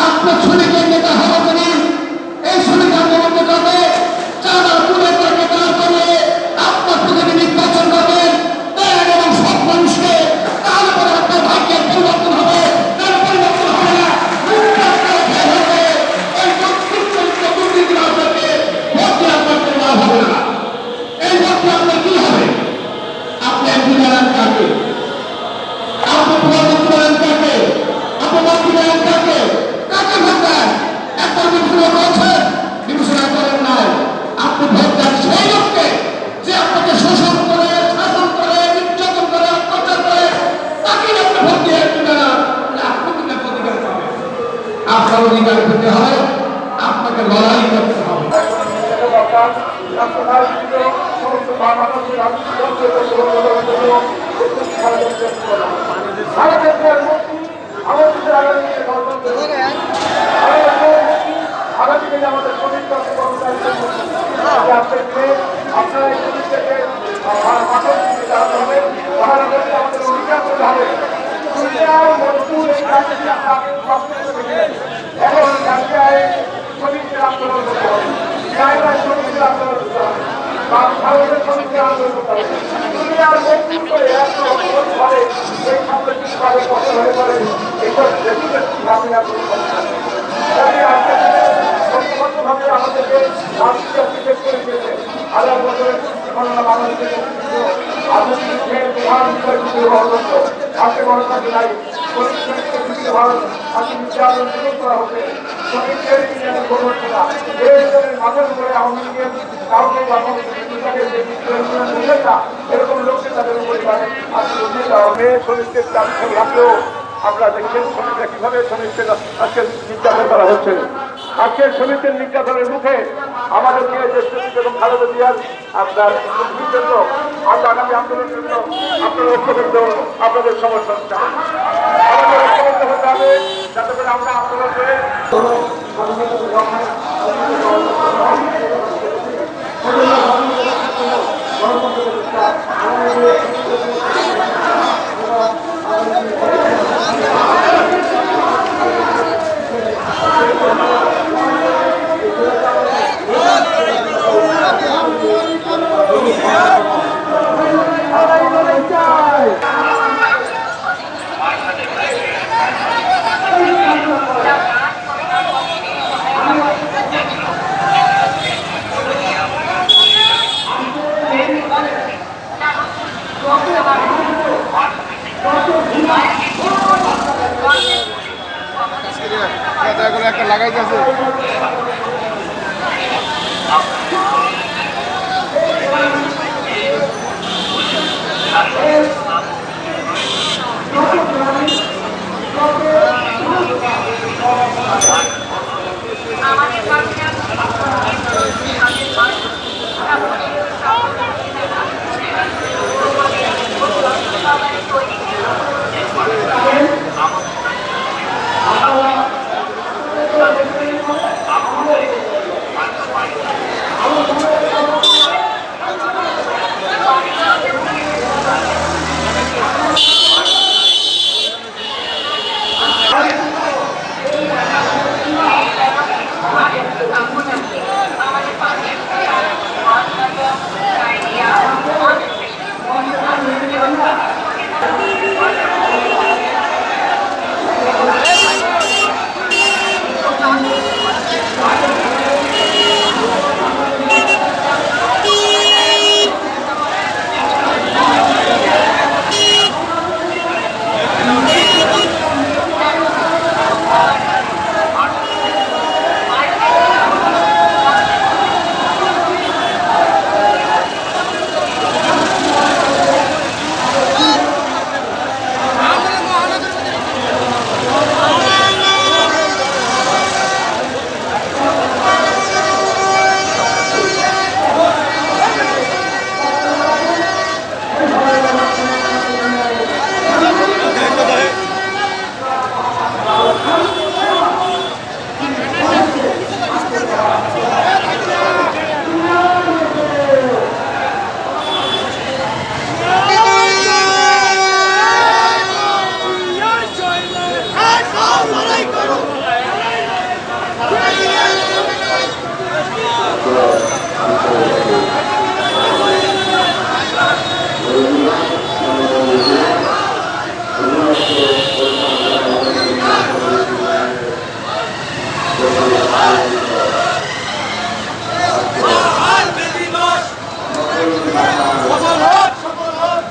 আপনার শ্রমিকের নেতা হওয়া করি এই শ্রমিক আন্দোলন করবে চাঁদা তুলে তাকে দাঁড় করিয়ে আপনার প্রতিনিধি নির্বাচন করবেন দেন এবং সব মানুষকে, তাহলে পরে আপনার ভাগ্যের পরিবর্তন হবে। তার পরিবর্তন হবে না, এই দুর্নীতি আপনাকে ভোট দিয়ে আপনাকে লাভ হবে না। এই ভোটে আপনার কি হবে? আপনি এমপি বানান কাকে? আপনি প্রধানমন্ত্রী বানান কাকে? আপনি মন্ত্রী বানান কাকে? কাকে ভোট দেন? একটা বিবেচনা করছেন, বিবেচনা করেন নাই। আপনি ভোট দেন সেই লোককে যে আপনাকে শোষণ করে, শাসন করে, নির্যাতন করে, অত্যাচার করে, তাকে আপনি ভোট দিয়ে এমপি বানান। আপনি কিন্তু অধিকার পাবেন। আপনার অধিকার পেতে হয়, আপনাকে লড়াই করতে হবে। আমাদের শরীর আপনারা এই শরীর থেকে আমাদের অধিকার করতে হবে। এখন জায়গায় শ্রমিকদের আন্দোলন করতে হবে, জায়গায় শ্রমিকদের আন্দোলন করতে হবে, ভারতের শ্রমিকদের আন্দোলন করতে হবে। দুনিয়ার মন্ত্রী করে এত এই সাম্প্রতিকভাবে কষ্ট হয়ে পড়ে এইসব ভাবে আমাদেরকে শেষ করে দিয়েছে। হাজার বছরের মানুষকে প্রধান বিষয় আজকে গণতন্ত্র নাই, ভারত আজকে নির্যাতন করা হচ্ছে। শ্রমিকদের মাথার উপরে আওয়ামী লীগের কাউকে এরকম লোককে তাদের উপরে শ্রমিকদের দাবি রাখলেও আমরা দেখছেন শ্রমিকরা কিভাবে শ্রমিকদের আজকে নির্যাতন করা হচ্ছে। আজকে শ্রমিকদের নির্যাতনের মুখে আমাদেরকে যে শ্রমিক এবং খালেদা জিয়ার আপনার জন্য আমরা আগামী আন্দোলনের জন্য আপনার ঐক্যবদ্ধ আপনাদের সমর্থন চাই। আমাদের ঐক্যবদ্ধ হতে হবে যাতে করে আমরা আন্দোলন করে একটা লাগাইতেছে। সফল হোক